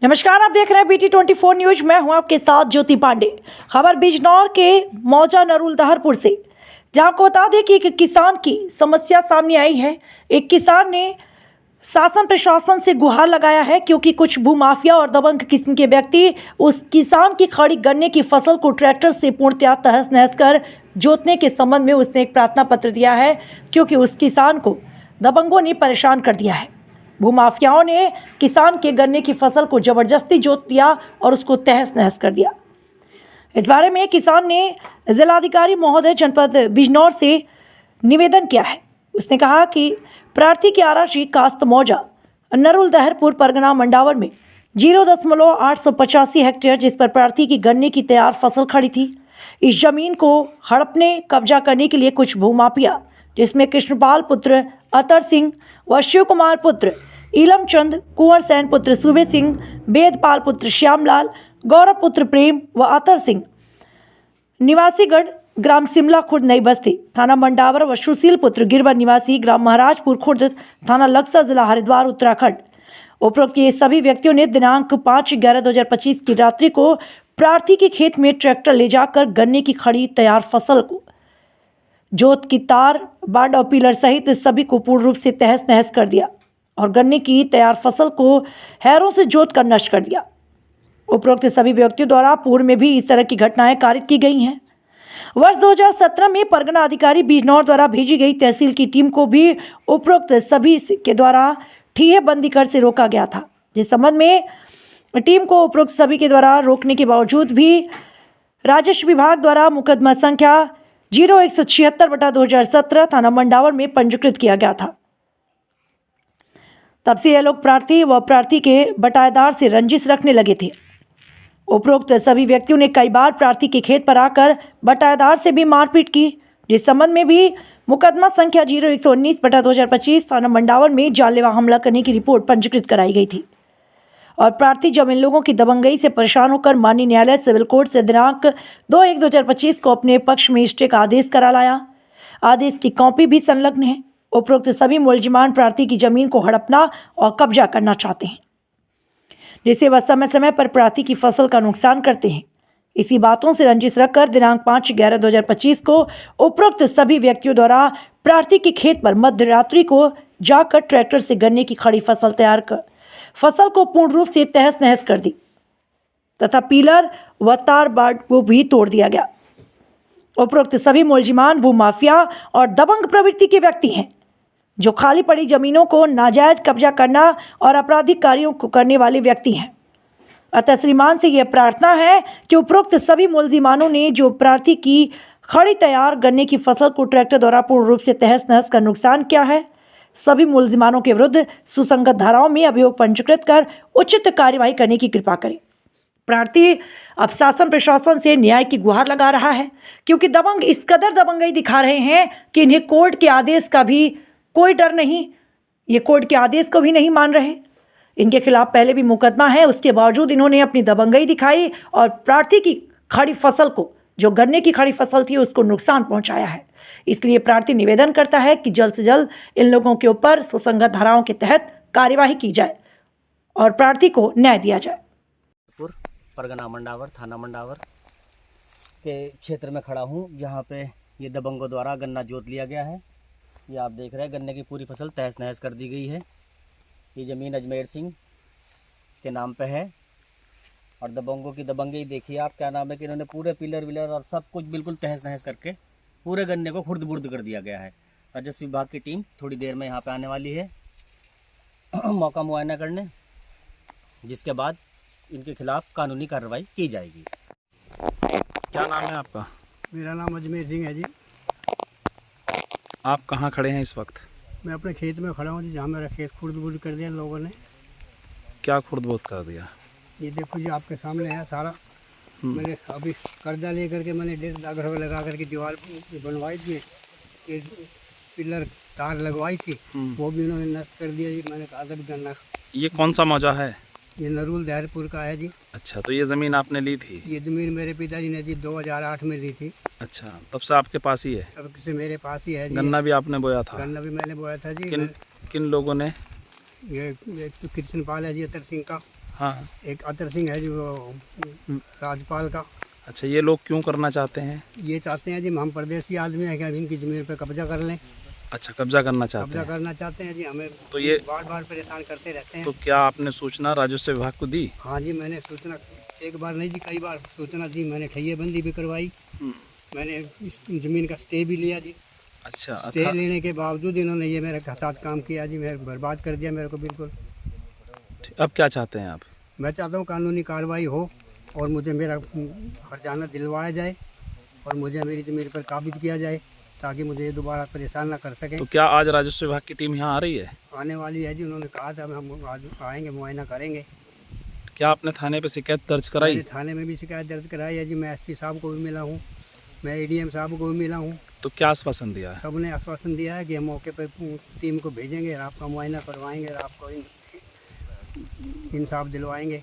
नमस्कार, आप देख रहे हैं BT24 न्यूज। मैं हूं आपके साथ ज्योति पांडे। खबर बिजनौर के मौजा नरुलदहरपुर से, जहां आपको बता दें कि एक किसान की समस्या सामने आई है। एक किसान ने शासन प्रशासन से गुहार लगाया है क्योंकि कुछ भूमाफिया और दबंग किस्म के व्यक्ति उस किसान की खड़ी गन्ने की फसल को ट्रैक्टर से पूर्णतः तहस नहस कर जोतने के संबंध में उसने एक प्रार्थना पत्र दिया है, क्योंकि उस किसान को दबंगों ने परेशान कर दिया है। भूमाफियाओं ने किसान के गन्ने की फसल को जबरदस्ती जोत दिया और उसको तहस नहस कर दिया। इस बारे में किसान ने जिलाधिकारी महोदय जनपद बिजनौर से निवेदन किया है। उसने कहा कि प्रार्थी की आराशी कास्त मौजा नरुलदहरपुर परगना मंडावर में 0.885 हेक्टेयर, जिस पर प्रार्थी की गन्ने की तैयार फसल खड़ी थी। इस जमीन को हड़पने कब्जा करने के लिए कुछ भूमाफिया, जिसमें कृष्णपाल पुत्र अतर सिंह व शिव कुमार पुत्र ईलम चंद, कुंवर सैन पुत्र सूबे सिंह, वेदपाल पुत्र श्यामलाल, गौरव पुत्र प्रेम व अतर सिंह निवासीगढ़ ग्राम शिमला खुर्द नई बस्ती थाना मंडावर व सुशील पुत्र गिरवर निवासी ग्राम महाराजपुर खुर्द थाना लक्सर जिला हरिद्वार उत्तराखंड। उपरोक्त ये सभी व्यक्तियों ने दिनांक 5/11/2025 की रात्रि को प्रार्थी के खेत में ट्रैक्टर ले जाकर गन्ने की खड़ी तैयार फसल को जोत की तार, बांड और पिलर सहित सभी को पूर्ण रूप से तहस नहस कर दिया और गन्ने की तैयार फसल को हैरों से जोत कर नष्ट कर दिया। उपरोक्त सभी व्यक्तियों द्वारा पूर्व में भी इस तरह की घटनाएं कारित की गई हैं। वर्ष 2017 में परगना अधिकारी बिजनौर द्वारा भेजी गई तहसील की टीम को भी उपरोक्त सभी के द्वारा ठीहे बंदी कर से रोका गया था, जिस संबंध में टीम को उपरोक्त सभी के द्वारा रोकने के बावजूद भी राजस्व विभाग द्वारा मुकदमा संख्या 0176/2017 थाना मंडावर में पंजीकृत किया गया था। तब से यह लोग प्रार्थी व प्रार्थी के बटाईदार से रंजिश रखने लगे थे। उपरोक्त सभी व्यक्तियों ने कई बार प्रार्थी के खेत पर आकर बटाईदार से भी मारपीट की, जिस संबंध में भी मुकदमा संख्या 0119/2025 थाना मंडावर में जानलेवा हमला करने की रिपोर्ट पंजीकृत कराई गई थी। और प्रार्थी जब इन लोगों की दबंगई से परेशान होकर माननीय न्यायालय सिविल कोर्ट से दिनांक 2/1/2025 को अपने पक्ष में स्टे का आदेश करा लाया। आदेश की कॉपी भी संलग्न है। उपरोक्त सभी मुलजिमान प्रार्थी की जमीन को हड़पना और कब्जा करना चाहते हैं, जिससे वह समय समय पर प्रार्थी की फसल का नुकसान करते हैं। इसी बातों से रंजिश रखकर दिनांक 5/11/2025 को उपरोक्त सभी व्यक्तियों द्वारा प्रार्थी के खेत पर मध्य रात्रि को जाकर ट्रैक्टर से गन्ने की खड़ी फसल तैयार कर फसल को पूर्ण रूप से तहस नहस कर दी तथा पिलर व तार बाड़ को भी तोड़ दिया गया। उपरोक्त सभी मुलजिमान भूमाफिया और दबंग प्रवृत्ति के व्यक्ति हैं, जो खाली पड़ी जमीनों को नाजायज कब्जा करना और आपराधिक कार्यों को करने वाले व्यक्ति हैं। अतः श्रीमान से यह प्रार्थना है कि उपरोक्त सभी मुलजिमानों ने जो प्रार्थी की खड़ी तैयार गन्ने की फसल को ट्रैक्टर द्वारा पूर्ण रूप से तहस नहस कर नुकसान किया है, सभी मुलजिमानों के विरुद्ध सुसंगत धाराओं में अभियोग पंजीकृत कर उचित कार्यवाही करने की कृपा करें। प्रार्थी अब शासन प्रशासन से न्याय की गुहार लगा रहा है, क्योंकि दबंग इस कदर दबंगई दिखा रहे हैं कि इन्हें कोर्ट के आदेश का भी कोई डर नहीं। ये कोर्ट के आदेश को भी नहीं मान रहे। इनके खिलाफ पहले भी मुकदमा है, उसके बावजूद इन्होंने अपनी दबंगई दिखाई और प्रार्थी की खड़ी फसल को, जो गन्ने की खड़ी फसल थी, उसको नुकसान पहुंचाया है। इसलिए प्रार्थी निवेदन करता है कि जल्द से जल्द इन लोगों के ऊपर सुसंगत धाराओं के तहत कार्यवाही की जाए और प्रार्थी को न्याय दिया जाए। परगना मंडावर थाना मंडावर के क्षेत्र में खड़ा हूँ, जहाँ पे ये दबंगों द्वारा गन्ना जोत लिया गया है। ये आप देख रहे हैं, गन्ने की पूरी फसल तहस नहस कर दी गई है। ये ज़मीन अजमेर सिंह के नाम पे है और दबंगों की दबंगई देखिए आप, क्या नाम है कि इन्होंने पूरे पिलर विलर और सब कुछ बिल्कुल तहस नहस करके पूरे गन्ने को खुर्द बुर्द कर दिया गया है। राजस्व विभाग की टीम थोड़ी देर में यहाँ पे आने वाली है मौका मुआयना करने, जिसके बाद इनके खिलाफ कानूनी कार्रवाई की जाएगी। क्या नाम है आपका? मेरा नाम अजमेर सिंह है जी। आप कहाँ खड़े हैं इस वक्त? मैं अपने खेत में खड़ा हूँ जी, जहाँ मेरा खेत खुर्द बुर्द कर दिया लोगों ने। क्या खुर्द-बुर्द कर दिया? ये देखो जी, आपके सामने है सारा। मैंने अभी कर्जा ले करके मैंने 1.5 लाख रुपये लगा करके दीवार बनवाई थी, ये पिलर तार लगवाई थी, वो भी उन्होंने नष्ट कर दिया जी। मैंने कहा था गन्ना। ये कौन सा मौजा है? ये नरुलदहरपुर का है जी। अच्छा, तो ये ज़मीन आपने ली थी? ये ज़मीन मेरे पिताजी ने जी 2008 में ली थी। अच्छा, तब से आपके पास ही है? अब से मेरे पास ही है जी। गन्ना भी आपने बोया था? गन्ना भी मैंने बोया था जी। किन लोगों ने? ये तो कृष्णपाल है जी, अतर सिंह का। हाँ। एक अतर सिंह है जो राज्यपाल का। अच्छा, ये लोग क्यों करना चाहते हैं? ये चाहते हैं जी हम परदेसी आदमी हैं कि अब इनकी ज़मीन पर कब्जा कर लें। अच्छा, कब्जा करना चाहते कब्जा हैं। करना चाहते हैं जी, हमें तो ये बार बार परेशान करते रहते हैं। तो क्या आपने सूचना राजस्व विभाग को दी? हाँ जी, मैंने सूचना एक बार नहीं जी कई बार सूचना दी, मैंने ठैयेबंदी भी करवाई, मैंने इस ज़मीन का स्टे भी लिया जी। अच्छा, स्टे लेने के बावजूद इन्होंने ये मेरे साथ काम किया जी, मेरे बर्बाद कर दिया मेरे को बिल्कुल। अब क्या चाहते हैं आप? मैं चाहता हूँ कानूनी कार्रवाई हो और मुझे मेरा हर्जाना दिलवाया जाए और मुझे मेरी ज़मीन पर काबिज किया जाए ताकि मुझे ये दोबारा परेशान ना कर सकें। तो क्या आज राजस्व विभाग की टीम यहाँ आ रही है? आने वाली है जी, उन्होंने कहा था हम आज आएंगे, मुआयना करेंगे। क्या आपने थाने पे शिकायत दर्ज कराई? मैंने थाने में भी शिकायत दर्ज कराई है जी, मैं एसपी साहब को भी मिला हूँ, मैं एडीएम साहब को भी मिला हूँ। तो क्या आश्वासन दिया है? सबने आश्वासन दिया है कि हम मौके पर टीम को भेजेंगे और आपका मुआयना करवाएंगे और आपको इंसाफ दिलवाएंगे।